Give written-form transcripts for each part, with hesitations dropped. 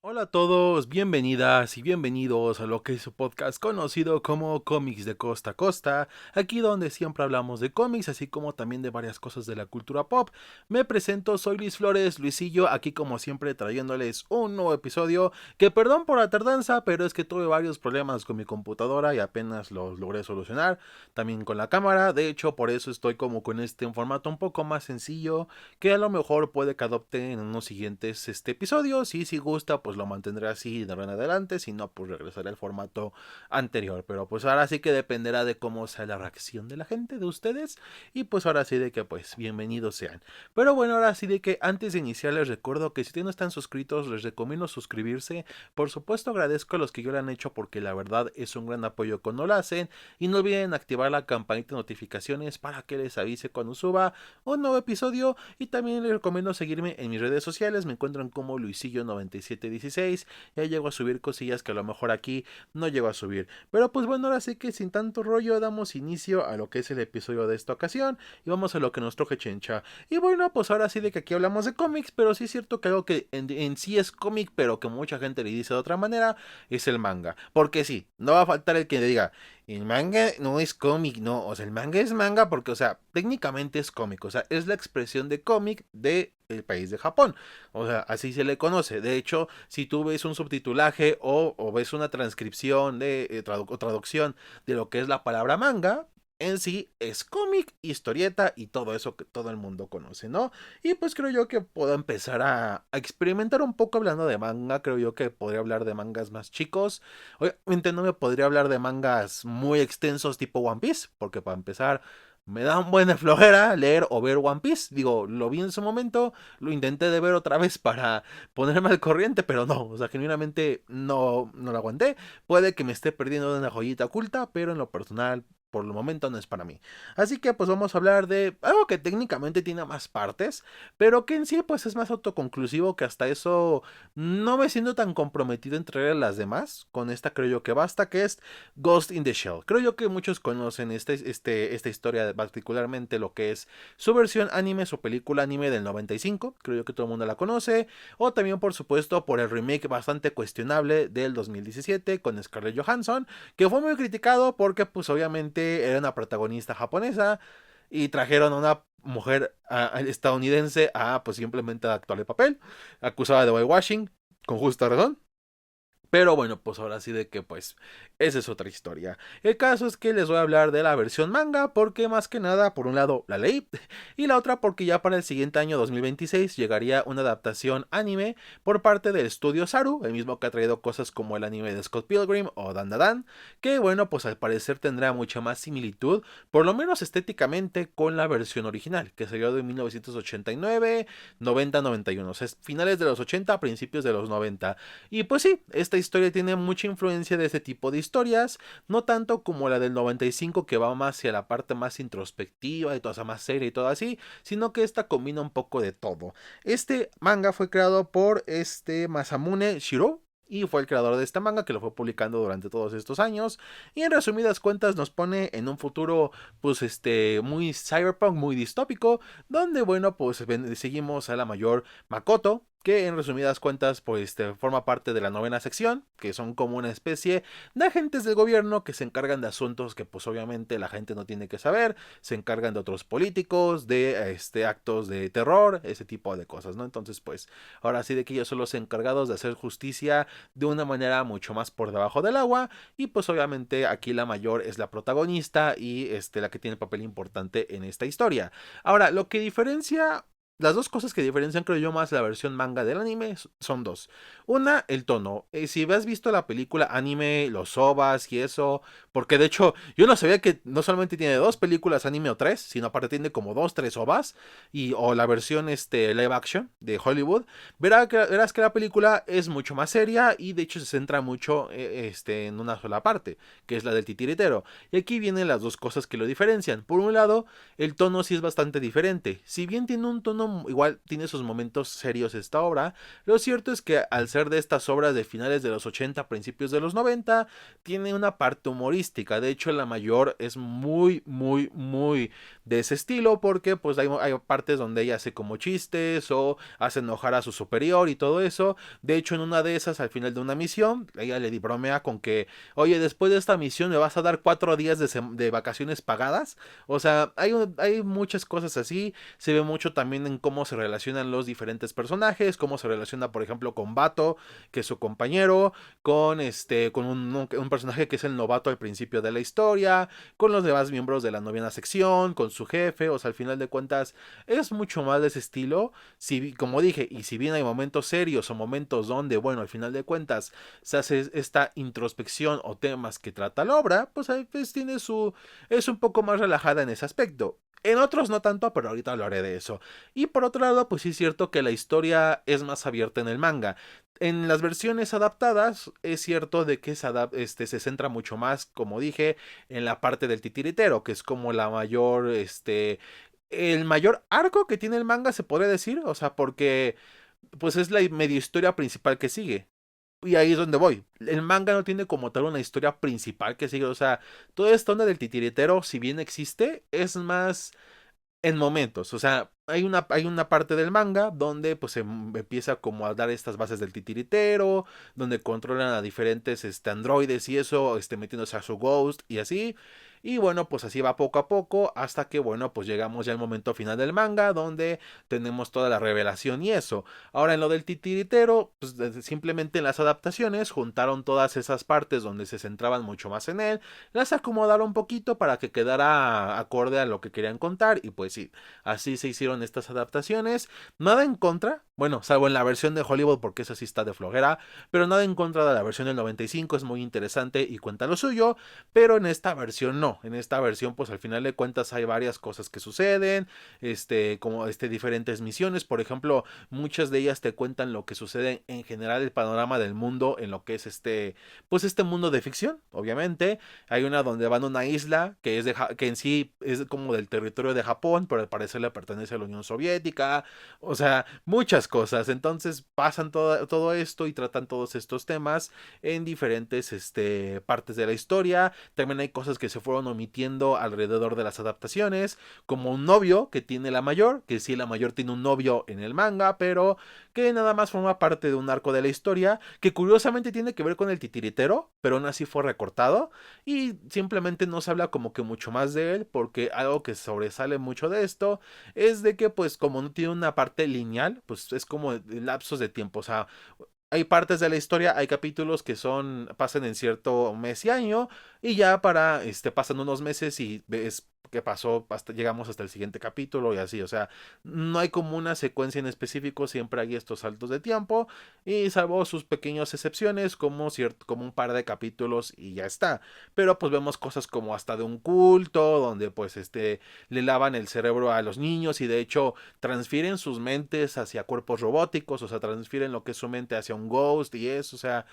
Hola a todos, bienvenidas y bienvenidos a lo que es su podcast conocido como Cómics de Costa a Costa, aquí donde siempre hablamos de cómics, así como también de varias cosas de la cultura pop. Me presento, soy Luis Flores, Luisillo, aquí como siempre trayéndoles un nuevo episodio, que perdón por la tardanza, pero es que tuve varios problemas con mi computadora y apenas los logré solucionar, también con la cámara, de hecho por eso estoy como con un formato un poco más sencillo, que a lo mejor puede que adopte en unos siguientes episodios, y si gusta pues lo mantendré así de ahora en adelante, si no pues regresaré al formato anterior, pero pues ahora sí que dependerá de cómo sea la reacción de la gente, de ustedes, y pues ahora sí de que pues bienvenidos sean. Pero bueno, ahora sí de que antes de iniciar les recuerdo que si ustedes no están suscritos les recomiendo suscribirse, por supuesto agradezco a los que ya lo han hecho porque la verdad es un gran apoyo cuando lo hacen, y no olviden activar la campanita de notificaciones para que les avise cuando suba un nuevo episodio. Y también les recomiendo seguirme en mis redes sociales, me encuentran como Luisillo9716, ya llego a subir cosillas que a lo mejor aquí no llego a subir. Pero pues bueno, ahora sí que sin tanto rollo damos inicio a lo que es el episodio de esta ocasión y vamos a lo que nos truje Chencha. Y bueno, pues ahora sí de que aquí hablamos de cómics, pero sí es cierto que algo que en sí es cómic, pero que mucha gente le dice de otra manera, es el manga. Porque sí, no va a faltar el que le diga, el manga no es cómic, no, o sea, el manga es manga porque, o sea, técnicamente es cómic, o sea, es la expresión de cómic de el país de Japón, o sea, así se le conoce. De hecho, si tú ves un subtitulaje o ves una transcripción de o traducción de lo que es la palabra manga, en sí es cómic, historieta y todo eso que todo el mundo conoce, ¿no? Y pues creo yo que puedo empezar a experimentar un poco hablando de manga. Creo yo que podría hablar de mangas más chicos. Obviamente no me podría hablar de mangas muy extensos tipo One Piece, porque para empezar me da un buen de flojera leer o ver One Piece. Digo, lo vi en su momento, lo intenté de ver otra vez para ponerme al corriente, pero no, o sea, genuinamente no lo aguanté. Puede que me esté perdiendo de una joyita oculta, pero en lo personal por el momento no es para mí. Así que pues vamos a hablar de algo que técnicamente tiene más partes, pero que en sí pues es más autoconclusivo, que hasta eso no me siento tan comprometido entre las demás. Con esta creo yo que basta, que es Ghost in the Shell. Creo yo que muchos conocen esta historia, particularmente lo que es su versión anime, su película anime del 95. Creo yo que todo el mundo la conoce. O también, por supuesto, por el remake bastante cuestionable del 2017 con Scarlett Johansson, que fue muy criticado porque, pues, obviamente era una protagonista japonesa y trajeron a una mujer estadounidense a, pues, simplemente actuar el papel, acusada de whitewashing, con justa razón. Pero bueno, pues ahora sí de que pues esa es otra historia. El caso es que les voy a hablar de la versión manga porque más que nada, por un lado la leí y la otra porque ya para el siguiente año 2026 llegaría una adaptación anime por parte del estudio Saru, el mismo que ha traído cosas como el anime de Scott Pilgrim o Dan Dan Dan, que bueno, pues al parecer tendrá mucha más similitud, por lo menos estéticamente, con la versión original, que salió de 1989, 90, 91, o sea, finales de los 80, principios de los 90. Y pues sí, esta historia tiene mucha influencia de ese tipo de historias, no tanto como la del 95 que va más hacia la parte más introspectiva y toda esa más seria y todo así, sino que esta combina un poco de todo. Este manga fue creado por Masamune Shiro, y fue el creador de este manga que lo fue publicando durante todos estos años, y en resumidas cuentas nos pone en un futuro pues muy cyberpunk, muy distópico, donde bueno pues seguimos a la mayor Makoto, que en resumidas cuentas pues forma parte de la novena sección, que son como una especie de agentes del gobierno que se encargan de asuntos que pues obviamente la gente no tiene que saber, se encargan de otros políticos, de actos de terror, ese tipo de cosas, ¿no? Entonces pues ahora sí de que ellos son los encargados de hacer justicia de una manera mucho más por debajo del agua, y pues obviamente aquí la mayor es la protagonista y la que tiene el papel importante en esta historia. Ahora, lo que diferencia, las dos cosas que diferencian, creo yo, más la versión manga del anime son dos. Una, el tono. Si has visto la película anime, los OVAs y eso, porque de hecho yo no sabía que no solamente tiene dos películas anime o tres, sino aparte tiene como dos, tres OVAs, o la versión live action de Hollywood. Verás que la película es mucho más seria y de hecho se centra mucho en una sola parte, que es la del titiritero. Y aquí vienen las dos cosas que lo diferencian. Por un lado, el tono sí es bastante diferente. Si bien tiene un tono igual tiene sus momentos serios esta obra. Lo cierto es que al ser de estas obras de finales de los 80, principios de los 90, tiene una parte humorística. De hecho, la mayor es muy, muy, muy de ese estilo, porque pues hay partes donde ella hace como chistes o hace enojar a su superior y todo eso. De hecho, en una de esas, al final de una misión, ella le bromea con que, oye, después de esta misión me vas a dar 4 días de vacaciones pagadas. O sea, hay muchas cosas así. Se ve mucho también en cómo se relacionan los diferentes personajes, cómo se relaciona, por ejemplo, con Bato, que es su compañero, con un personaje que es el novato al principio de la historia, con los demás miembros de la novena sección, con su jefe. O sea, al final de cuentas, es mucho más de ese estilo. Si, como dije, y si bien hay momentos serios o momentos donde, bueno, al final de cuentas se hace esta introspección o temas que trata la obra, pues ahí pues tiene es un poco más relajada en ese aspecto. En otros no tanto, pero ahorita hablaré de eso. Y por otro lado, pues sí es cierto que la historia es más abierta en el manga. En las versiones adaptadas es cierto de que se centra mucho más, como dije, en la parte del titiritero, que es como la mayor, el mayor arco que tiene el manga, se podría decir. O sea, porque pues es la medio historia principal que sigue. Y ahí es donde voy. El manga no tiene como tal una historia principal que sigue. O sea, toda esta onda del titiritero, si bien existe, es más en momentos. O sea, hay una parte del manga donde pues se empieza como a dar estas bases del titiritero, donde controlan a diferentes androides y eso, metiéndose a su ghost y así. Y bueno, pues así va poco a poco hasta que, bueno, pues llegamos ya al momento final del manga donde tenemos toda la revelación y eso. Ahora en lo del titiritero, pues simplemente en las adaptaciones juntaron todas esas partes donde se centraban mucho más en él, las acomodaron un poquito para que quedara acorde a lo que querían contar y pues sí, así se hicieron estas adaptaciones. Nada en contra, bueno, salvo en la versión de Hollywood porque esa sí está de flojera, pero nada en contra de la versión del 95, es muy interesante y cuenta lo suyo, pero en esta versión no. En esta versión pues al final de cuentas hay varias cosas que suceden, como diferentes misiones. Por ejemplo, muchas de ellas te cuentan lo que sucede en general, el panorama del mundo en lo que es pues este mundo de ficción, obviamente. Hay una donde van a una isla que que en sí es como del territorio de Japón, pero al parecer le pertenece a la Unión Soviética. O sea, muchas cosas. Entonces pasan todo esto y tratan todos estos temas en diferentes partes de la historia. También hay cosas que se fueron omitiendo alrededor de las adaptaciones, como un novio que tiene la mayor, que sí, la mayor tiene un novio en el manga, pero que nada más forma parte de un arco de la historia, que curiosamente tiene que ver con el titiritero, pero aún así fue recortado, y simplemente no se habla como que mucho más de él, porque algo que sobresale mucho de esto es de que pues como no tiene una parte lineal, pues es como lapsos de tiempo. O sea, hay partes de la historia, hay capítulos que pasan en cierto mes y año, y ya pasan unos meses y ves qué pasó, llegamos hasta el siguiente capítulo y así. O sea, no hay como una secuencia en específico, siempre hay estos saltos de tiempo, y salvo sus pequeñas excepciones, como un par de capítulos y ya está. Pero pues vemos cosas como hasta de un culto, donde pues le lavan el cerebro a los niños y de hecho transfieren sus mentes hacia cuerpos robóticos. O sea, transfieren lo que es su mente hacia un ghost y eso. O sea,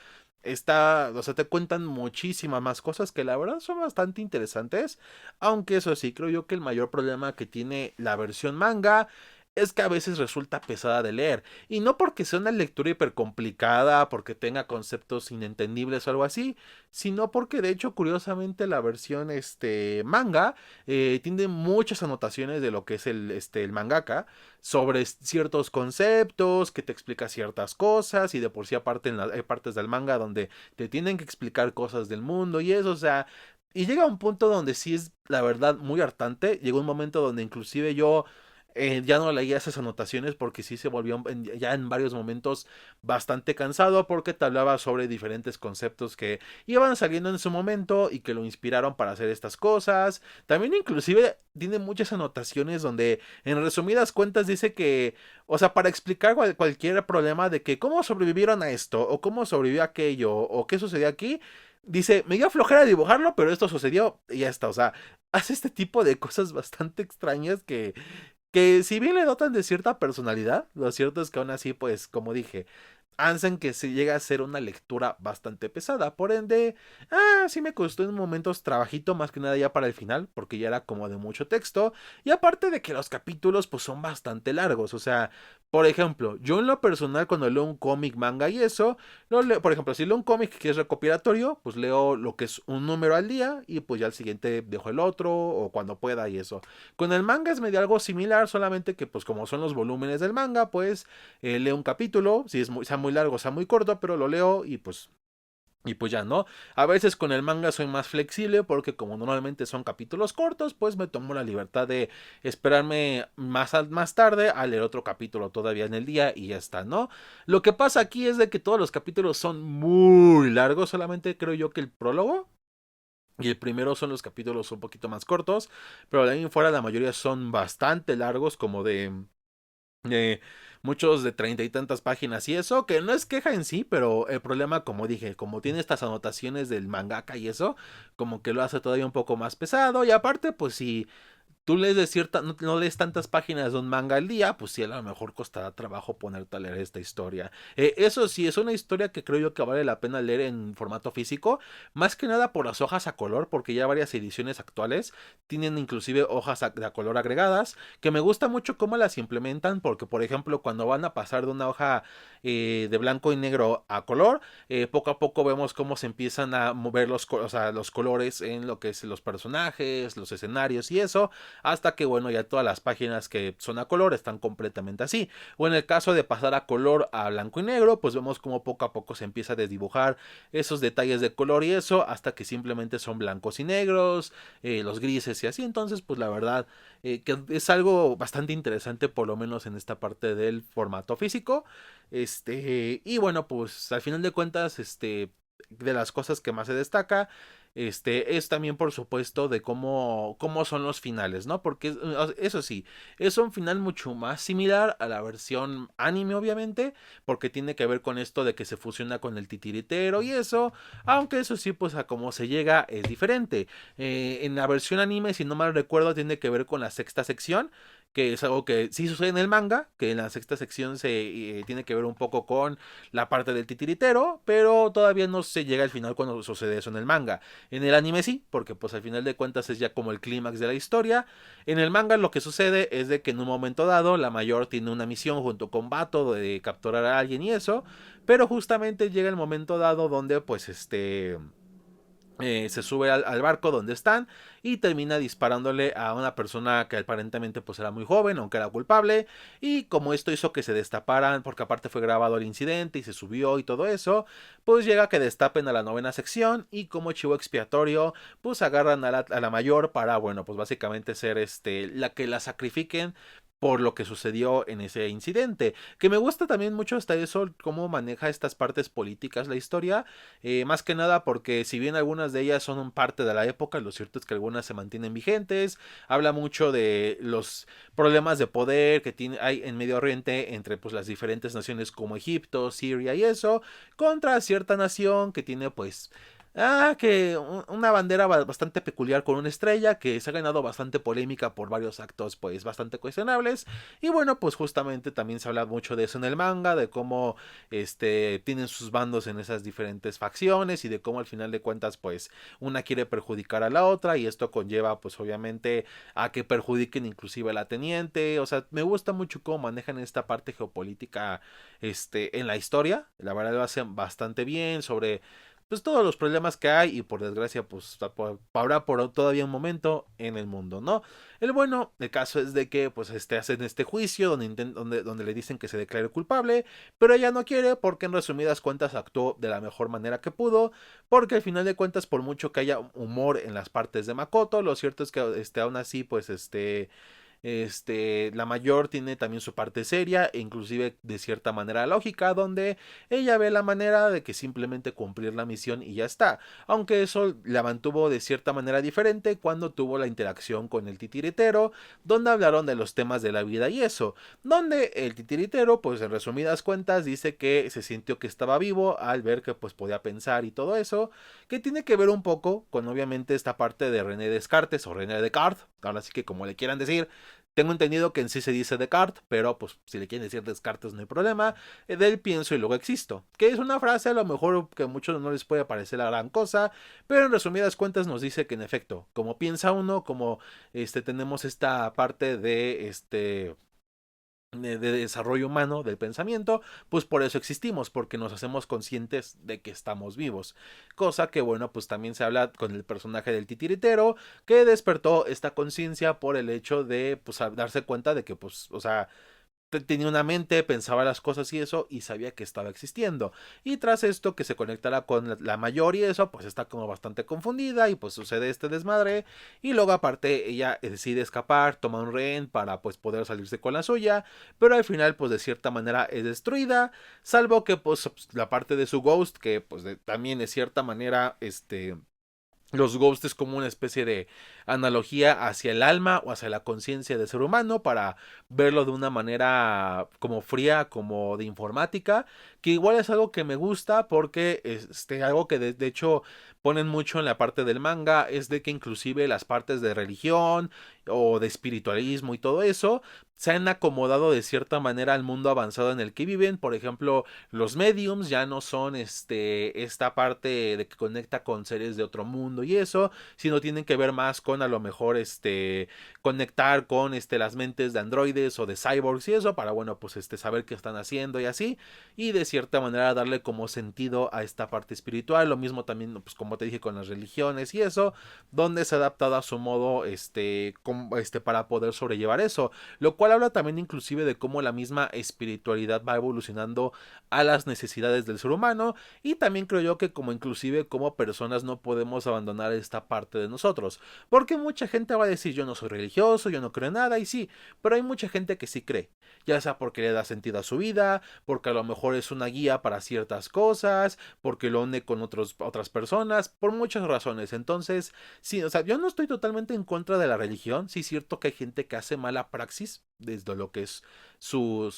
o sea, te cuentan muchísimas más cosas que la verdad son bastante interesantes. Aunque eso sí, creo yo que el mayor problema que tiene la versión manga es que a veces resulta pesada de leer. Y no porque sea una lectura hiper complicada, porque tenga conceptos inentendibles o algo así, sino porque de hecho, curiosamente, la versión manga tiene muchas anotaciones de lo que es el mangaka sobre ciertos conceptos, que te explica ciertas cosas, y de por sí aparte hay partes del manga donde te tienen que explicar cosas del mundo y eso. O sea, y llega un punto donde sí es la verdad muy hartante. Llegó un momento donde inclusive yo ya no leía esas anotaciones porque sí se volvió ya en varios momentos bastante cansado, porque te hablaba sobre diferentes conceptos que iban saliendo en su momento y que lo inspiraron para hacer estas cosas. También inclusive tiene muchas anotaciones donde en resumidas cuentas dice que, o sea, para explicar cualquier problema de que cómo sobrevivieron a esto o cómo sobrevivió aquello o qué sucedió aquí. Dice, me dio flojera dibujarlo, pero esto sucedió y ya está. O sea, hace este tipo de cosas bastante extrañas que si bien le dotan de cierta personalidad, lo cierto es que aún así, pues, como dije, hacen que se llegue a ser una lectura bastante pesada. Por ende, sí me costó en momentos trabajito, más que nada ya para el final, porque ya era como de mucho texto. Y aparte de que los capítulos pues son bastante largos. O sea, por ejemplo, yo en lo personal cuando leo un cómic, manga y eso, por ejemplo, si leo un cómic que es recopilatorio, pues leo lo que es un número al día y pues ya al siguiente dejo el otro o cuando pueda y eso. Con el manga es medio algo similar, solamente que pues como son los volúmenes del manga, pues leo un capítulo, si es sea muy largo, sea muy corto, pero lo leo y pues ya, ¿no? A veces con el manga soy más flexible porque como normalmente son capítulos cortos, pues me tomo la libertad de esperarme más tarde a leer otro capítulo todavía en el día y ya está, ¿no? Lo que pasa aquí es de que todos los capítulos son muy largos, solamente creo yo que el prólogo y el primero son los capítulos un poquito más cortos, pero de ahí en fuera la mayoría son bastante largos, como de eh, muchos de 30 y tantas páginas y eso, que no es queja en sí, pero el problema, como dije, como tiene estas anotaciones del mangaka y eso, como que lo hace todavía un poco más pesado y aparte, pues si tú lees de cierta, no lees tantas páginas de un manga al día, pues sí, a lo mejor costará trabajo ponerte a leer esta historia. Eso sí, es una historia que creo yo que vale la pena leer en formato físico, más que nada por las hojas a color, porque ya varias ediciones actuales tienen inclusive hojas a color agregadas, que me gusta mucho cómo las implementan, porque por ejemplo, cuando van a pasar de una hoja de blanco y negro a color, poco a poco vemos cómo se empiezan a mover o sea, los colores en lo que es los personajes, los escenarios y eso, hasta que bueno, ya todas las páginas que son a color están completamente así. O en el caso de pasar a color a blanco y negro, pues vemos como poco a poco se empieza a desdibujar esos detalles de color y eso, hasta que simplemente son blancos y negros, los grises y así. Entonces, pues la verdad, que es algo bastante interesante, por lo menos en esta parte del formato físico. Y bueno, pues al final de cuentas, de las cosas que más se destaca, es también por supuesto de cómo son los finales, ¿no? Porque eso sí, es un final mucho más similar a la versión anime, obviamente, porque tiene que ver con esto de que se fusiona con el titiritero y eso, aunque eso sí, pues a cómo se llega es diferente. En la versión anime, si no mal recuerdo, tiene que ver con la sexta sección, que es algo que sí sucede en el manga, que en la sexta sección se tiene que ver un poco con la parte del titiritero, pero todavía no se llega al final cuando sucede eso en el manga. En el anime sí, porque pues al final de cuentas es ya como el clímax de la historia. En el manga lo que sucede es de que en un momento dado la mayor tiene una misión junto con Bato de capturar a alguien y eso, pero justamente llega el momento dado donde pues se sube al barco donde están y termina disparándole a una persona que aparentemente pues era muy joven, aunque era culpable, y como esto hizo que se destaparan, porque aparte fue grabado el incidente y se subió y todo eso, pues llega a que destapen a la novena sección y como chivo expiatorio pues agarran a la mayor para, bueno, pues básicamente ser la que la sacrifiquen por lo que sucedió en ese incidente. Que me gusta también mucho hasta eso, cómo maneja estas partes políticas la historia, más que nada porque si bien algunas de ellas son un parte de la época, lo cierto es que algunas se mantienen vigentes. Habla mucho de los problemas de poder que hay en Medio Oriente entre pues las diferentes naciones como Egipto, Siria y eso, contra cierta nación que tiene pues que una bandera bastante peculiar con una estrella que se ha ganado bastante polémica por varios actos pues bastante cuestionables. Y bueno, pues justamente también se habla mucho de eso en el manga, de cómo tienen sus bandos en esas diferentes facciones y de cómo al final de cuentas pues una quiere perjudicar a la otra y esto conlleva pues obviamente a que perjudiquen inclusive a la teniente. O sea, me gusta mucho cómo manejan esta parte geopolítica en la historia. La verdad lo hacen bastante bien sobre pues todos los problemas que hay y por desgracia pues habrá por todavía un momento en el mundo, ¿no? El caso es de que pues hacen este juicio donde le dicen que se declare culpable, pero ella no quiere porque en resumidas cuentas actuó de la mejor manera que pudo, porque al final de cuentas por mucho que haya humor en las partes de Makoto, lo cierto es que aún así pues la mayor tiene también su parte seria e inclusive de cierta manera lógica, donde ella ve la manera de que simplemente cumplir la misión y ya está. Aunque eso la mantuvo de cierta manera diferente cuando tuvo la interacción con el titiritero, donde hablaron de los temas de la vida y eso. Donde el titiritero, pues en resumidas cuentas, dice que se sintió que estaba vivo al ver que pues podía pensar y todo eso, que tiene que ver un poco con obviamente esta parte de René Descartes o René Descartes, ahora sí que como le quieran decir, Tengo entendido que en sí se dice Descartes, pero pues si le quieren decir Descartes no hay problema. Del pienso y luego existo. Que es una frase a lo mejor que a muchos no les puede parecer la gran cosa, pero en resumidas cuentas nos dice que en efecto, como piensa uno, como tenemos esta parte de desarrollo humano del pensamiento, pues por eso existimos, porque nos hacemos conscientes de que estamos vivos. Cosa que, bueno, pues también se habla con el personaje del titiritero, que despertó esta conciencia por el hecho de, pues, darse cuenta de que, pues, o sea, tenía una mente, pensaba las cosas y eso, y sabía que estaba existiendo. Y tras esto, que se conectara con la mayor y eso, pues está como bastante confundida y pues sucede este desmadre. Y luego aparte ella decide escapar, toma un rehén para pues poder salirse con la suya, pero al final pues de cierta manera es destruida, salvo que pues la parte de su ghost, que pues también de cierta manera los ghosts es como una especie de analogía hacia el alma o hacia la conciencia del ser humano para verlo de una manera como fría, como de informática, que igual es algo que me gusta porque algo que de hecho ponen mucho en la parte del manga es de que inclusive las partes de religión o de espiritualismo y todo eso se han acomodado de cierta manera al mundo avanzado en el que viven. Por ejemplo, los mediums ya no son esta parte de que conecta con seres de otro mundo y eso, sino tienen que ver más con a lo mejor conectar con las mentes de androides o de cyborgs y eso para bueno, pues saber qué están haciendo y así, y de cierta manera darle como sentido a esta parte espiritual. Lo mismo también, pues como te dije, con las religiones y eso, donde se ha adaptado a su modo para poder sobrellevar eso, lo cual habla también inclusive de cómo la misma espiritualidad va evolucionando a las necesidades del ser humano, y también creo yo que como inclusive como personas no podemos abandonar esta parte de nosotros, porque mucha gente va a decir yo no soy religioso, yo no creo en nada, y sí, pero hay mucha gente que sí cree, ya sea porque le da sentido a su vida, porque a lo mejor es una guía para ciertas cosas, porque lo une con otras personas, por muchas razones. Entonces sí, o sea, yo no estoy totalmente en contra de la religión. Sí es cierto que hay gente que hace mala praxis desde lo que es su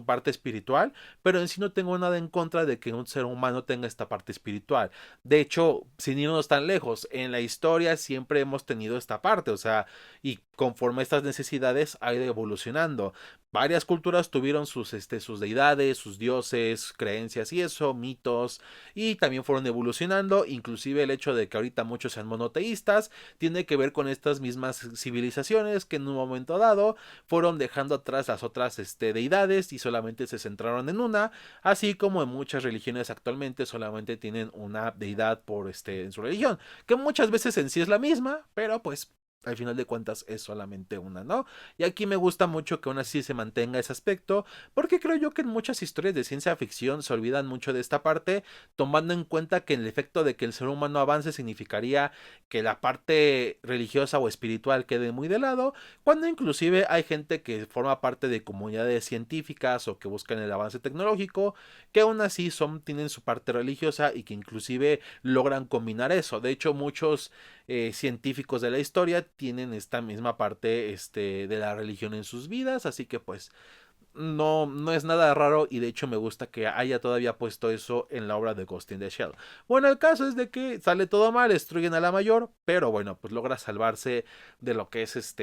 parte espiritual, pero en sí no tengo nada en contra de que un ser humano tenga esta parte espiritual. De hecho, sin irnos tan lejos, en la historia siempre hemos tenido esta parte, o sea, y conforme a estas necesidades ha ido evolucionando. Varias culturas tuvieron sus deidades, sus dioses, creencias y eso, mitos, y también fueron evolucionando. Inclusive el hecho de que ahorita muchos sean monoteístas tiene que ver con estas mismas civilizaciones que en un momento dado fueron dejando atrás las otras deidades y solamente se centraron en una, así como en muchas religiones actualmente solamente tienen una deidad en su religión, que muchas veces en sí es la misma, pero pues al final de cuentas es solamente una, ¿no? Y aquí me gusta mucho que aún así se mantenga ese aspecto, porque creo yo que en muchas historias de ciencia ficción se olvidan mucho de esta parte, tomando en cuenta que el efecto de que el ser humano avance significaría que la parte religiosa o espiritual quede muy de lado, cuando inclusive hay gente que forma parte de comunidades científicas o que buscan el avance tecnológico, que aún así tienen su parte religiosa y que inclusive logran combinar eso. De hecho, muchos científicos de la historia tienen esta misma parte de la religión en sus vidas, así que pues no es nada raro, y de hecho me gusta que haya todavía puesto eso en la obra de Ghost in the Shell. Bueno, el caso es de que sale todo mal, destruyen a la mayor, pero bueno, pues logra salvarse de lo que es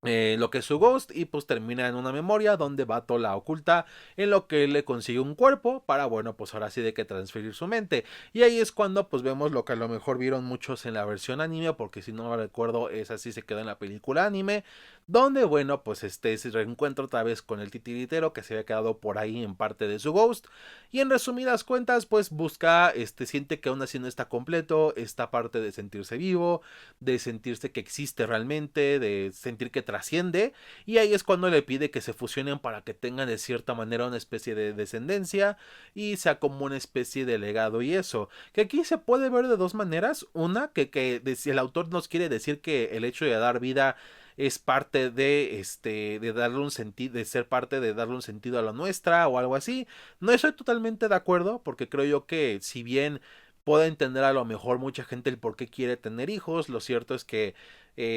lo que es su ghost, y pues termina en una memoria donde Bato la oculta, en lo que le consigue un cuerpo para bueno, pues ahora sí de que transferir su mente. Y ahí es cuando pues vemos lo que a lo mejor vieron muchos en la versión anime, porque si no me recuerdo es así, se quedó en la película anime, donde bueno, pues se reencuentra otra vez con el titiritero que se había quedado por ahí en parte de su ghost, y en resumidas cuentas pues busca, siente que aún así no está completo esta parte de sentirse vivo, de sentirse que existe realmente, de sentir que trasciende, y ahí es cuando le pide que se fusionen para que tengan de cierta manera una especie de descendencia y sea como una especie de legado y eso, que aquí se puede ver de dos maneras. Una, que el autor nos quiere decir que el hecho de dar vida es parte de darle un sentido, de ser parte de darle un sentido a la nuestra o algo así. No estoy totalmente de acuerdo, porque creo yo que si bien puedo entender a lo mejor mucha gente el por qué quiere tener hijos, lo cierto es que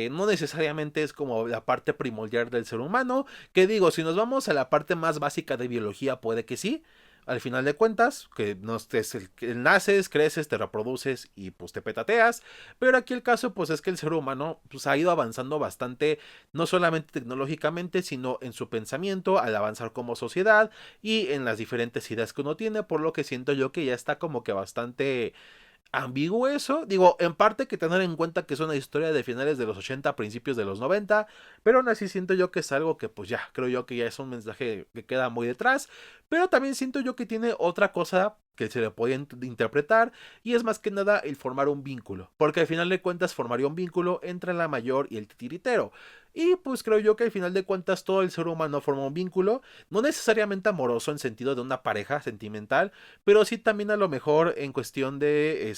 no necesariamente es como la parte primordial del ser humano, que digo, si nos vamos a la parte más básica de biología puede que sí, al final de cuentas, que no estés que naces, creces, te reproduces y pues te petateas, pero aquí el caso pues es que el ser humano pues ha ido avanzando bastante, no solamente tecnológicamente, sino en su pensamiento, al avanzar como sociedad y en las diferentes ideas que uno tiene, por lo que siento yo que ya está como que bastante ambiguo eso. Digo, en parte hay que tener en cuenta que es una historia de finales de los 80, principios de los 90, pero aún así siento yo que es algo que pues ya, creo yo que ya es un mensaje que queda muy detrás, pero también siento yo que tiene otra cosa que se le puede interpretar y es más que nada el formar un vínculo, porque al final de cuentas formaría un vínculo entre la mayor y el titiritero. Y pues creo yo que al final de cuentas todo el ser humano forma un vínculo, no necesariamente amoroso en sentido de una pareja sentimental, pero sí también a lo mejor en cuestión de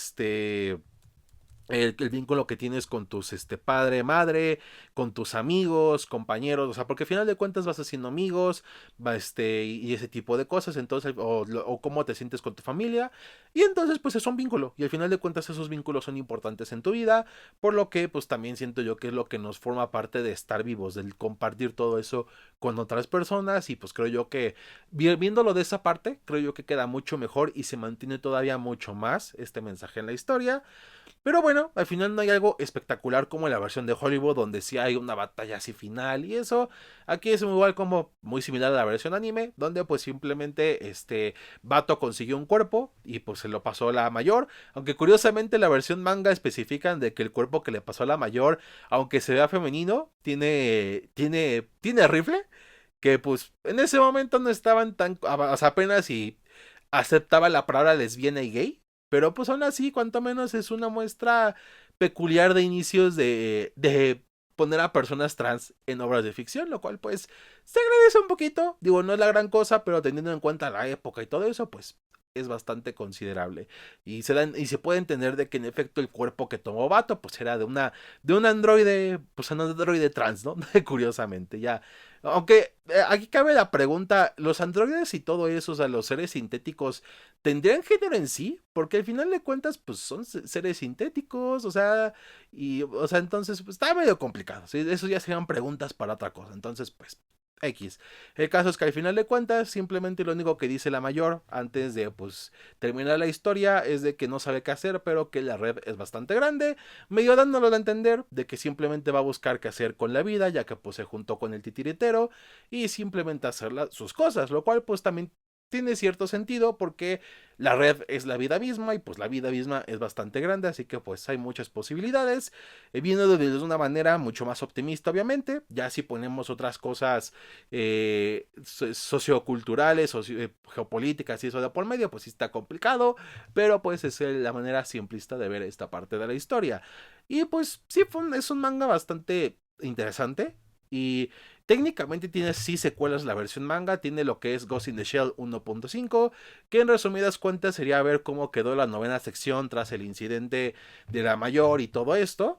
el vínculo que tienes con tus padre, madre, con tus amigos, compañeros, o sea, porque al final de cuentas vas haciendo amigos, y ese tipo de cosas, entonces, o cómo te sientes con tu familia, y entonces pues es un vínculo, y al final de cuentas esos vínculos son importantes en tu vida, por lo que pues también siento yo que es lo que nos forma parte de estar vivos, del compartir todo eso con otras personas, y pues creo yo que viéndolo de esa parte, creo yo que queda mucho mejor y se mantiene todavía mucho más este mensaje en la historia. Pero bueno, al final no hay algo espectacular como en la versión de Hollywood, donde sí hay una batalla así final y eso. Aquí es igual como muy similar a la versión anime, donde pues simplemente Bato consiguió un cuerpo y pues se lo pasó a la mayor. Aunque curiosamente la versión manga especifican de que el cuerpo que le pasó a la mayor, aunque se vea femenino, tiene rifle. Que pues en ese momento no estaban tan, o sea, apenas y aceptaba la palabra lesbiana y gay. Pero pues aún así, cuanto menos es una muestra peculiar de inicios de poner a personas trans en obras de ficción, lo cual pues se agradece un poquito. Digo, no es la gran cosa, pero teniendo en cuenta la época y todo eso, pues es bastante considerable. Y se puede entender de que en efecto el cuerpo que tomó Bato, pues era de un androide, pues un androide trans, ¿no? Curiosamente, ya. Aunque aquí cabe la pregunta, ¿los androides y todo eso, o sea, los seres sintéticos, tendrían género en sí? Porque al final de cuentas, pues son seres sintéticos, o sea, o sea, entonces, pues está medio complicado, ¿sí? Eso ya serían preguntas para otra cosa, entonces, pues, X. El caso es que al final de cuentas, simplemente lo único que dice la mayor antes de, pues, terminar la historia es de que no sabe qué hacer, pero que la red es bastante grande, medio dándolo a entender de que simplemente va a buscar qué hacer con la vida, ya que pues se juntó con el titiritero y simplemente hacer sus cosas, lo cual pues también tiene cierto sentido porque la red es la vida misma y pues la vida misma es bastante grande, así que pues hay muchas posibilidades, viendo desde una manera mucho más optimista obviamente, ya si ponemos otras cosas socioculturales, geopolíticas y eso de por medio, pues sí está complicado, pero pues es la manera simplista de ver esta parte de la historia. Y pues sí, es un manga bastante interesante. Y técnicamente tiene sí secuelas la versión manga, tiene lo que es Ghost in the Shell 1.5, que en resumidas cuentas sería ver cómo quedó la novena sección tras el incidente de la mayor y todo esto.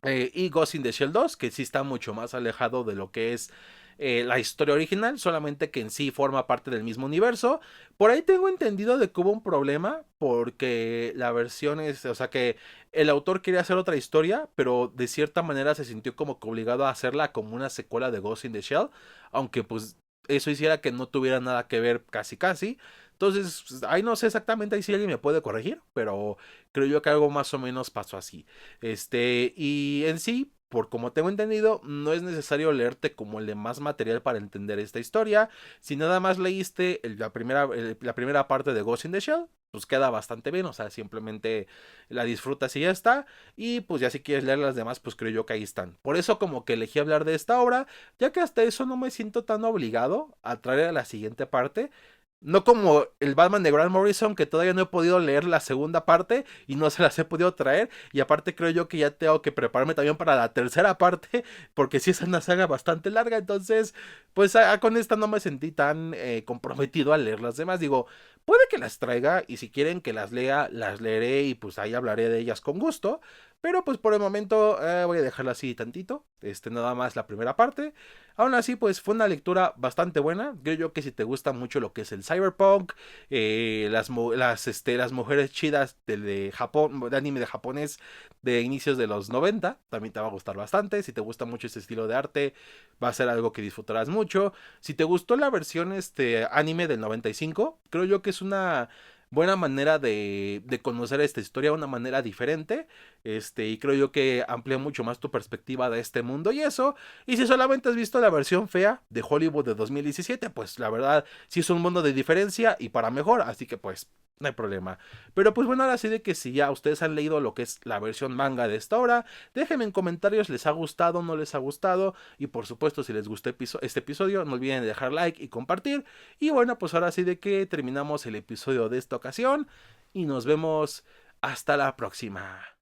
Y Ghost in the Shell 2, que sí está mucho más alejado de lo que es la historia original, solamente que en sí forma parte del mismo universo. Por ahí tengo entendido de que hubo un problema, porque la versión es, o sea que el autor quería hacer otra historia, pero de cierta manera se sintió como que obligado a hacerla como una secuela de Ghost in the Shell, aunque pues eso hiciera que no tuviera nada que ver casi casi. Entonces, pues, ahí no sé exactamente, ahí si alguien me puede corregir, pero creo yo que algo más o menos pasó así. Y en sí, por como tengo entendido, no es necesario leerte como el de más material para entender esta historia. Si nada más leíste la primera parte de Ghost in the Shell, pues queda bastante bien, o sea, simplemente la disfrutas y ya está. Y pues ya si quieres leer las demás, pues creo yo que ahí están. Por eso como que elegí hablar de esta obra, ya que hasta eso no me siento tan obligado a traer a la siguiente parte. No como el Batman de Grant Morrison, que todavía no he podido leer la segunda parte y no se las he podido traer. Y aparte creo yo que ya tengo que prepararme también para la tercera parte, porque sí es una saga bastante larga. Entonces, pues con esta no me sentí tan comprometido a leer las demás. Digo, puede que las traiga y si quieren que las lea, las leeré y pues ahí hablaré de ellas con gusto. Pero pues por el momento voy a dejarlo así tantito, nada más la primera parte. Aún así, pues fue una lectura bastante buena. Creo yo que si te gusta mucho lo que es el cyberpunk, las mujeres chidas de Japón, de anime de japonés de inicios de los 90, también te va a gustar bastante. Si te gusta mucho ese estilo de arte, va a ser algo que disfrutarás mucho. Si te gustó la versión anime del 95, creo yo que es una buena manera de conocer esta historia, una manera diferente, y creo yo que amplía mucho más tu perspectiva de este mundo y eso. Y si solamente has visto la versión fea de Hollywood de 2017, pues la verdad sí es un mundo de diferencia y para mejor, así que pues no hay problema. Pero pues bueno, ahora sí de que si ya ustedes han leído lo que es la versión manga de esta obra, déjenme en comentarios, les ha gustado, no les ha gustado, y por supuesto si les gustó este episodio, no olviden dejar like y compartir. Y bueno, pues ahora sí de que terminamos el episodio de esta ocasión y nos vemos hasta la próxima.